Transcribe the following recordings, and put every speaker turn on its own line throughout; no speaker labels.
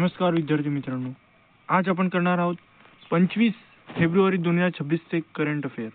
नमस्कार विद्यार्थी मित्रांनो, आज आपण करणार आहोत 25 फेब्रुवारी 2026 चे करंट अफेअर.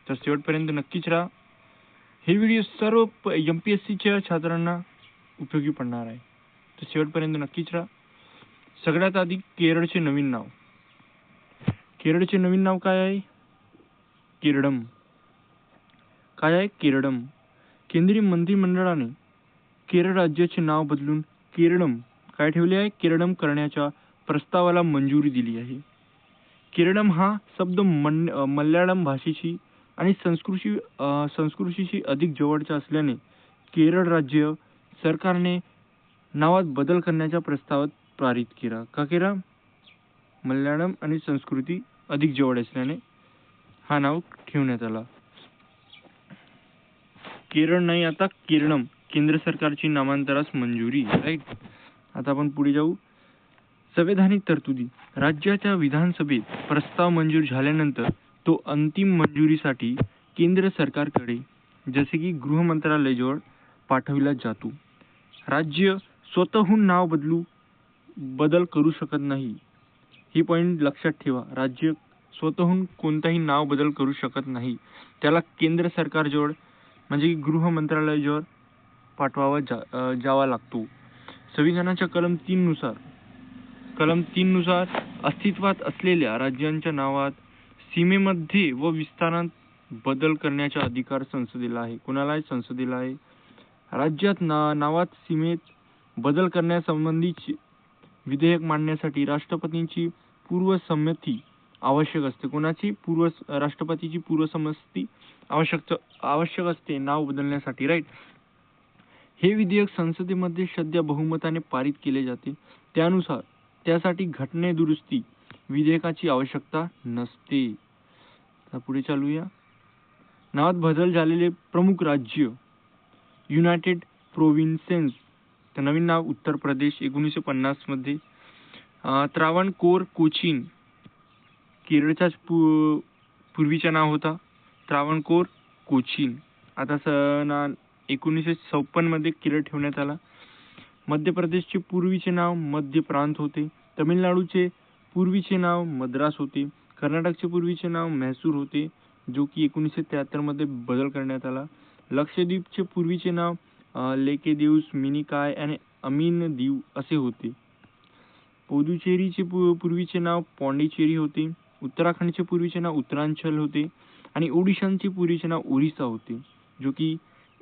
तर शेवटपर्यंत नक्कीच राहा. हे व्हिडिओ सर्व MPSCच्या छात्रांना उपयोगी पडणार आहे. तर शेवटपर्यंत नक्कीच राहा. सगळ्यात आधी केरळचे नवीन नाव. केरळचे नवीन नाव काय आहे? केरडम. काय आहे? केरडम. केंद्रीय मंत्रिमंडळाने केरळ राज्याचे नाव बदलून केरडम काय ठेवले आहे? केरडम करण्याच्या प्रस्तावाला मंजुरी दिली आहे. केरडम हा शब्द मल्याळम भाषेशी आणि संस्कृतीशी अधिक जवळचा असल्याने केरळ राज्य सरकारने नावात बदल करण्याच्या प्रस्तावात पारित केला. का केला? मल्याळम आणि संस्कृती अधिक जवळ असल्याने हा नाव ठेवण्यात आला. केरळ नाही, आता केरडम. केंद्र सरकारची नामांतरास मंजुरी. राईट. आता आपण पुढे जाऊ. संवैधानिक तरतुदी. राज्याच्या विधानसभेत प्रस्ताव मंजूर झाल्यानंतर तो अंतिम मंजुरीसाठी केंद्र सरकारकडे जसे की गृह मंत्रालयाजवळ पाठविला जातो. राज्य स्वतःहून नाव बदल करू शकत नाही. ही पॉइंट लक्षात ठेवा. राज्य स्वतःहून कोणताही नाव बदल करू शकत नाही. त्याला केंद्र सरकारजवळ म्हणजे गृह मंत्रालयाजवळ पाठवावा जावा लागतो. संविधानाच्या कलम 3 नुसार अस्तित्वात असलेल्या राज्यांच्या नावात सीमेमध्ये व विस्तारात बदल करण्याचा अधिकार संसदेला आहे. कोणाला आहे? संसदेला आहे. राज्यात नावात सीमेत बदल करण्यासंबंधीचे विधेयक मांडण्यासाठी राष्ट्रपतींची पूर्वसंमती आवश्यक असते. कोणाची? राष्ट्रपतीची पूर्वसंमती आवश्यक असते नाव बदलण्यासाठी. राईट. हे विधेयक संसदेमध्ये सध्या बहुमताने पारित केले जाते. त्यानुसार त्यासाठी घटनादुरुस्ती विधेयकाची आवश्यकता नसते. पुढे चालूया. नावात बदल झालेले प्रमुख राज्य. United provinces. तर नवीन नाव उत्तर प्रदेश 1950 मध्ये. त्रावणकोर कोचीन. केरळचाच पूर्वीचा नाव होता त्रावणकोर कोचीन. आता 1956 मध्ये केरळ ठेवण्यात आला. मध्य प्रदेशचे पूर्वीचे नाव मध्य प्रांत होते. तमिळनाडूचे पूर्वीचे नाव मद्रास होते. कर्नाटकचे पूर्वीचे नाव म्हैसूर होते, जो की 1973 मध्ये बदल करण्यात आला. लक्षद्वीपचे पूर्वीचे नाव लेकेदिवस, मिनिकॉय आणि अमीन दीव असे होते. पुदुचेरीचे पूर्वीचे नाव पॉंडिचेरी होते. उत्तराखंडचे पूर्वीचे नाव उत्तरांचल होते आणि ओडिशाचे पूर्वीचे नाव ओरिसा होते, जो की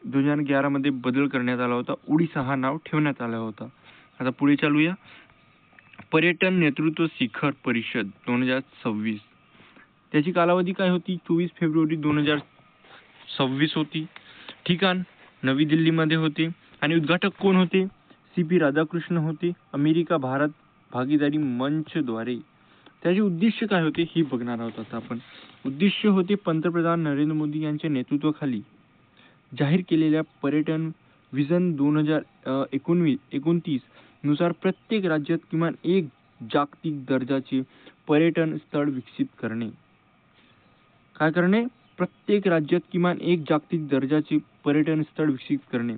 2011 मध्ये बदल करण्यात आला होता. ओडिसा हा नाव ठेवण्यात आला होता. आता पुढे चालूया. पर्यटन नेतृत्व शिखर परिषद 2026. त्याची कालावधी काय होती? 24 फेब्रुवारी 2026 होती. ठिकाण नवी दिल्लीमध्ये होते आणि उद्घाटक कोण होते? CP राधाकृष्ण होते. अमेरिका भारत भागीदारी मंचद्वारे. त्याचे उद्दिष्ट काय होते हे बघणार आहोत आता आपण. उद्दिष्ट होते पंतप्रधान नरेंद्र मोदी यांच्या नेतृत्वाखाली जाहीर केलेल्या पर्यटन विजन 2029 नुसार प्रत्येक राज्यात किमान एक जागतिक दर्जाचे पर्यटन स्थळ विकसित करणे. काय करणे? प्रत्येक राज्यात किमान एक जागतिक दर्जाचे पर्यटन स्थळ विकसित करणे.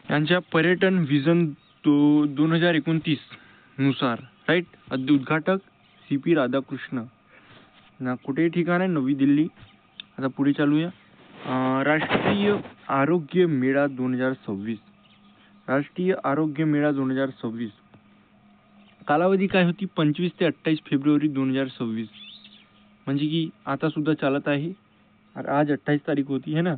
यांच्या पर्यटन विजन 2029 नुसार. राईट. उद्घाटक CP राधाकृष्ण. कुठे ठिकाण आहे? नवी दिल्ली. आता पुढे चालूया. राष्ट्रीय आरोग्य मेळा 2026. राष्ट्रीय आरोग्य मेळा 2026. कालावधी काय होती? 25 ते 28 फेब्रुवारी 2026. म्हणजे की आता सुद्धा चालत आहे. आज 28 तारीख होती है ना.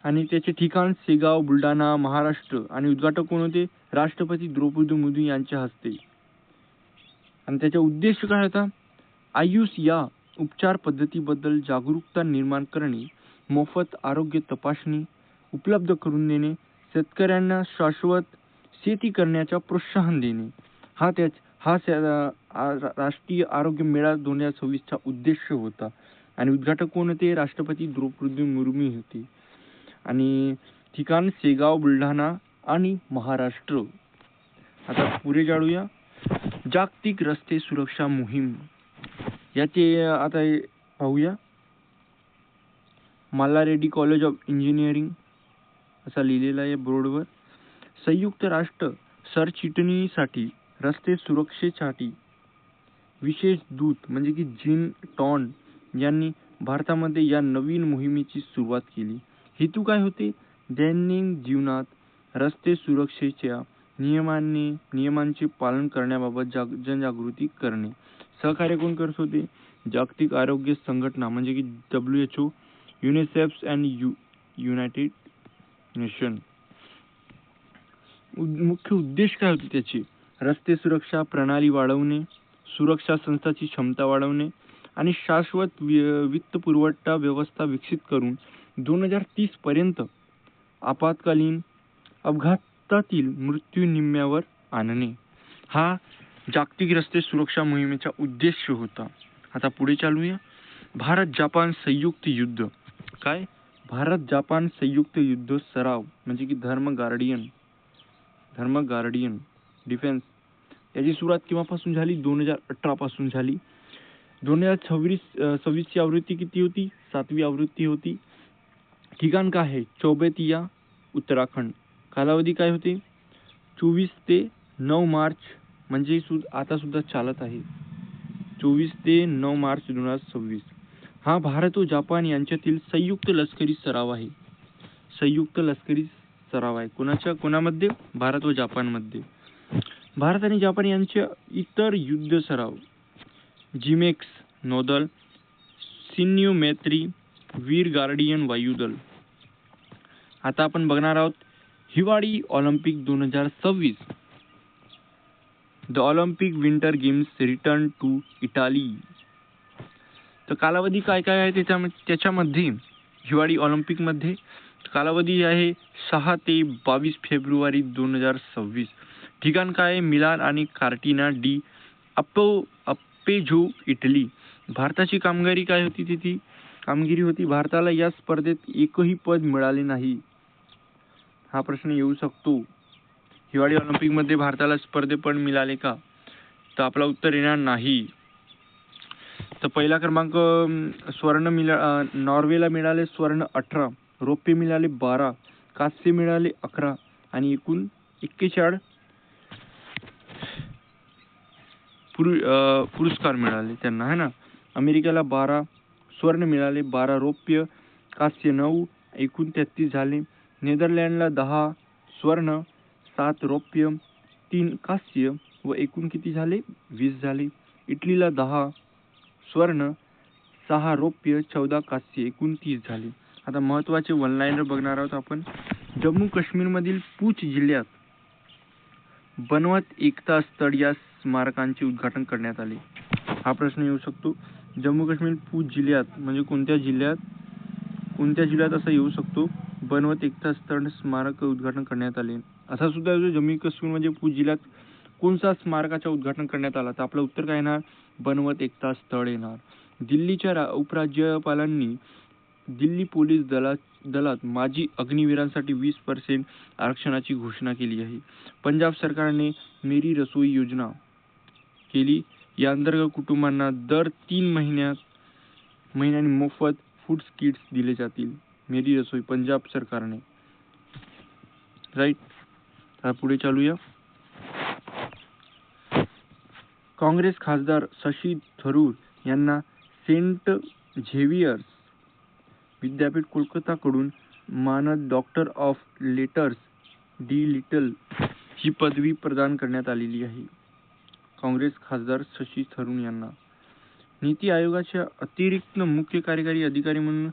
आणि त्याचे ठिकाण शेगाव, बुलढाणा, महाराष्ट्र. आणि उद्घाटक कोण होते? राष्ट्रपती द्रौपदी मुर्मू यांच्या हस्ते. आणि त्याचा उद्देश काय होता? आयुष या उपचार पद्धतीबद्दल जागरूकता निर्माण करणे, मोफत आरोग्य तपासणी उपलब्ध करून देणे, शेतकऱ्यांना शाश्वत शेती करण्याचा प्रोत्साहन देणे. हा राष्ट्रीय आरोग्य मेळा 2026 चा उद्देश होता. आणि उद्घाटक कोण होते? राष्ट्रपती द्रौपदी मुर्मू होते. आणि ठिकाण शेगाव, बुलढाणा आणि महाराष्ट्र. आता पुढे जाऊया. जागतिक रस्ते सुरक्षा मोहीम. याचे आता पाहूया. मल्लारेड्डी कॉलेज ऑफ इंजिनिअरिंग असा लिहिलेला आहे बोर्डवर. संयुक्त राष्ट्र सरचिटणीसाठी रस्ते सुरक्षेसाठी विशेष दूत म्हणजे की जीन टॉन यांनी भारतामध्ये या नवीन मोहिमेची सुरुवात केली. हेतू काय होते? दैनंदिन जीवनात रस्ते सुरक्षेच्या नियमांचे पालन करण्याबाबत जनजागृती करणे. सहकार्य कोण करत होते? जागतिक आरोग्य संघटना म्हणजे की WHO, UNICEF and United nation. मुख्य उद्देश काय होते त्याचे? रस्ते सुरक्षा प्रणाली वाढवणे, सुरक्षा संस्थाची क्षमता वाढवणे आणि शाश्वत वित्त पुरवठा व्यवस्था विकसित करून 2030 पर्यंत आपत्कालीन अपघातातील मृत्यू निम्म्यावर आणणे. हा जागतिक रस्ते सुरक्षा मोहिमेचा उद्देश होता. आता पुढे चालूया. भारत जपान संयुक्त युद्ध. काय? भारत जपान संयुक्त युद्ध सराव म्हणजे की धर्म गार्डियन डिफेन्स याची सुरुवात केव्हापासून झाली? 2018 पासून झाली. 2026 ची आवृत्ती किती होती? 7वी आवृत्ती होती. ठिकाण काय आहे? चौबेतिया, उत्तराखंड. कालावधी काय होते? 24 ते 9 मार्च म्हणजे आता सुद्धा चालत आहे. 24 ते 9 मार्च 2026. हा भारत व जपान यांच्यातील संयुक्त लष्करी सराव आहे. संयुक्त लष्करी सराव आहे. कोणामध्ये? भारत व जपानमध्ये. भारत आणि जपान यांचे इतर युद्ध सराव जिमेक्स नौदल, सिन्यू मैत्री, वीर गार्डियन वायुदल. आता आपण बघणार आहोत हिवाळी Olympic 2026. The Olympic winter games return to Italy. तर कालावधी काय काय आहे त्याच्यामध्ये? हिवाळी ऑलिम्पिक मध्ये कालावधी आहे 6 ते 22 फेब्रुवारी 2026. ठिकाण काय आहे? मिलान आणि कार्टिना डी अप्पेझो, इटली. भारताची कामगिरी काय होती? तिथे कामगिरी होती भारताला या स्पर्धेत एकही पद मिळाले नाही. हा प्रश्न येऊ शकतो. हिवाळी ऑलिम्पिक मध्ये भारताला स्पर्धे पद मिळाले का? तर आपला उत्तर येणार नाही. तर पहिला क्रमांक नॉर्वेला मिळाले स्वर्ण 18, रौप्य मिळाले 12, कांस्य मिळाले 11 आणि एकूण 41 पुरस्कार मिळाले त्यांना, है ना. अमेरिकेला 12 स्वर्ण मिळाले, 12 रौप्य, कांस्य 9, एकूण 33 झाले. नेदरलँडला 10 स्वर्ण, 7 रौप्य, 3 कांस्य व एकूण किती झाले? 20 झाले. इटलीला 10 स्वर्ण, 6 रौप्य, 14 कांस्य, एकूण 30 झाले. आता महत्त्वाचे वन लाईनर बघणार आहोत आपण. जम्मू काश्मीरमधील पूंछ जिल्ह्यात बनवत एकता स्थळ या स्मारकांचे उद्घाटन करण्यात आले. हा प्रश्न येऊ शकतो. जम्मू काश्मीर पूंछ जिल्ह्यात म्हणजे कोणत्या जिल्ह्यात असं येऊ शकतो? बनवत एकता स्थळ स्मारक उद्घाटन करण्यात आले. असा सुद्धा जम्मू काश्मीर म्हणजे पूंछ जिल्ह्यात कोणत्या स्मारकाचे उद्घाटन करण्यात आला? तर आपलं उत्तर काय येणार? बनवत एकता स्थळ येणार. दिल्लीच्या उपराज्यपालांनी दिल्ली पोलीस दलात माजी अग्निवीरांसाठी 20% आरक्षणाची घोषणा केली आहे. पंजाब सरकारने मेरी रसोई योजना केली. या अंतर्गत कुटुंबांना दर 3 महिन्यांनी मोफत फूड किट्स दिले जातील. मेरी रसोई पंजाब सरकारने. राईट. तर पुढे चालूया. काँग्रेस खासदार शशी थरूर यांना सेंट झेवियर्स विद्यापीठ कोलकाताकडून मानद doctor of letters D Litt ही पदवी प्रदान करण्यात आलेली आहे. काँग्रेस खासदार शशी थरूर यांना. नीती आयोगाच्या अतिरिक्त मुख्य कार्यकारी अधिकारी म्हणून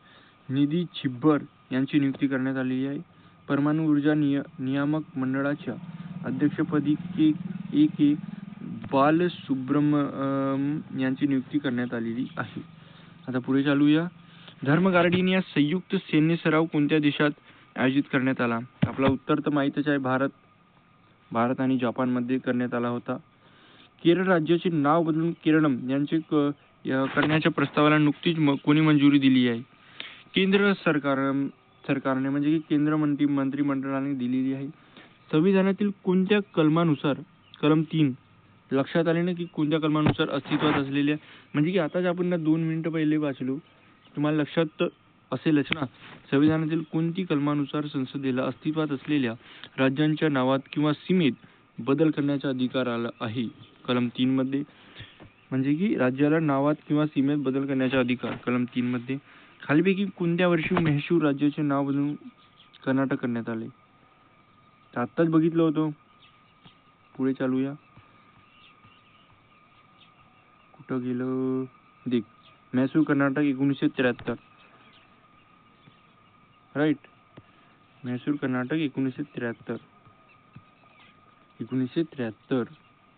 निधी छिब्बर यांची नियुक्ती करण्यात आलेली आहे. परमाणु ऊर्जा नियामक मंडळाच्या अध्यक्षपदी के बालसुब्रमण्यम यांची नियुक्ती करण्यात आलेली आहे. आता पुढे चालूया. धर्म गार्डियन या संयुक्त सैन्य सराव कोणत्या देशात आयोजित करण्यात आला? आपला उत्तर तर माहीतच आहे, भारत आणि जपानमध्ये करण्यात आला होता. केरळ राज्याचे नाव बदलून केरळम यांचे करण्याच्या प्रस्तावाला नुकतीच कोणी मंजुरी दिली आहे? केंद्र सरकारने म्हणजे की केंद्र मंत्रिमंडळाने दिलेली आहे. संविधानातील कोणत्या कलमानुसार, कलम 3 लक्षात आले ना की कोणत्या कलमानुसार अस्तित्वात असलेल्या, म्हणजे की आताच आपण 2 मिनिटं पहिले वाचलो, तुम्हाला लक्षात असेलच ना. संविधानातील कोणती कलमानुसार संसदेला अस्तित्वात असलेल्या राज्यांच्या नावात किंवा सीमेत बदल करण्याचा अधिकार आला आहे कलम 3 मध्ये. म्हणजे की राज्याला नावात किंवा सीमेत बदल करण्याचा अधिकार कलम 3 मध्ये. खालीपैकी कोणत्या वर्षी म्हैसूर राज्याचे नाव बदलून कर्नाटक करण्यात आले? तर आत्ताच बघितलं होतं. पुढे चालूया. कुठं गेलं? देख, म्हैसूर कर्नाटक 1973. राईट, म्हैसूर कर्नाटक 1973. 1973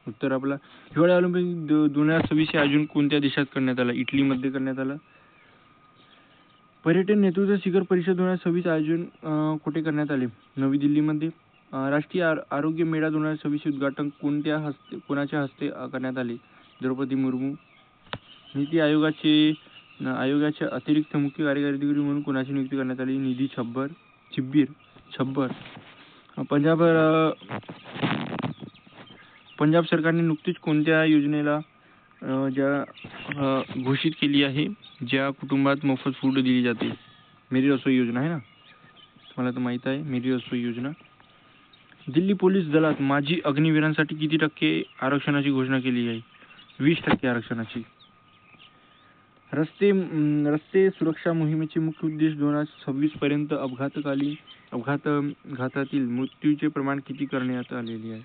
उत्तर आपला. हिवाळी ऑलिम्पिक 2026 आयोजन कोणत्या देशात करण्यात आलं? इटलीमध्ये करण्यात आलं. पर्यटन नेतृत्व शिखर परिषद 2026 आयोजन कुठे करण्यात आले? नवी दिल्लीमध्ये. राष्ट्रीय आरोग्य मेळा 2026 उद्घाटन कोणाच्या हस्ते करण्यात आले? द्रौपदी मुर्मू. नीती आयोगाचे अतिरिक्त मुख्य कार्यकारी अधिकारी म्हणून कोणाची नियुक्ती करण्यात आली? निधी छब्बर. पंजाब सरकारने नुकतीच कोणत्या योजनेला घोषित केली आहे ज्या कुटुंबात मोफत फूड दिली जाते? मेरी रसोई योजना आहे ना, मला तर माहित आहे मेरी रसोई योजना. दिल्ली पोलीस दलात माजी अग्निवीरांसाठी किती टक्के आरक्षणाची घोषणा केली आहे? 20% आरक्षणाची. रस्ते सुरक्षा मोहिमेचे मुख्य उद्देश 2026 पर्यंत अपघातातील मृत्यूचे प्रमाण किती करण्यात आलेले आहे?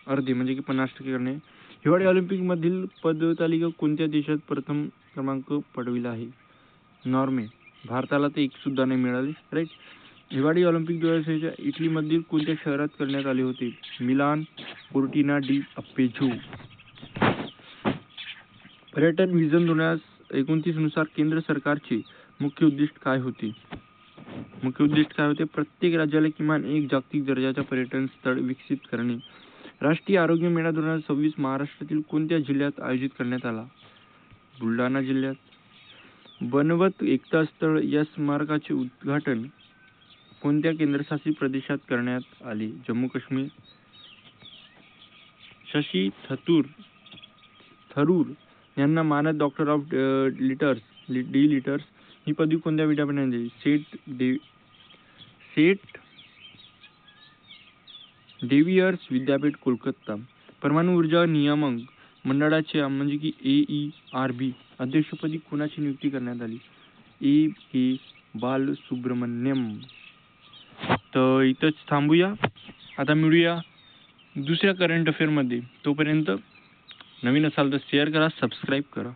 अर्धे, म्हणजे की 50% करणे. हिवाळी ऑलिम्पिक मधील पदतालिका कोणत्या देशात प्रथम क्रमांक पटविला आहे? नॉर्वे. भारताला ते एक सुद्धा नाही मिळाले. राईट. हिवाळी ऑलिम्पिक 2026 इटलीमधील कोणत्या शहरात करण्यात आले होते? Milan, Cortina d'Ampezzo. पर्यटन विजन 2029 नुसार केंद्र सरकारचे मुख्य उद्दिष्ट काय होते? प्रत्येक राज्याला किमान एक जागतिक दर्जाचे पर्यटन स्थळ विकसित करणे. राष्ट्रीय आरोग्य मेळा 2026 महाराष्ट्रातील कोणत्या जिल्ह्यात आयोजित करण्यात आला? बुलढाणा जिल्ह्यात. बनवत एकता स्थळ या स्मारकाचे उद्घाटन कोणत्या केंद्रशासित प्रदेशात करण्यात आले? जम्मू काश्मीर. शशी थरूर यांना मानद डॉक्टर ऑफ लिटर्स ही पदवी कोणत्या विद्यापीठाने दिली? सेट डेव्हियर्स विद्यापीठ, कोलकाता. परमाणु ऊर्जा नियामक मंडळाचे म्हणजे की AERB अध्यक्षपदी कोणाची नियुक्ती करण्यात आली? A.K. बालसुब्रमण्यम. तर इथंच थांबूया. आता मिळूया दुसऱ्या करंट अफेअरमध्ये. तोपर्यंत नवीन असाल तर शेअर करा, सबस्क्राईब करा.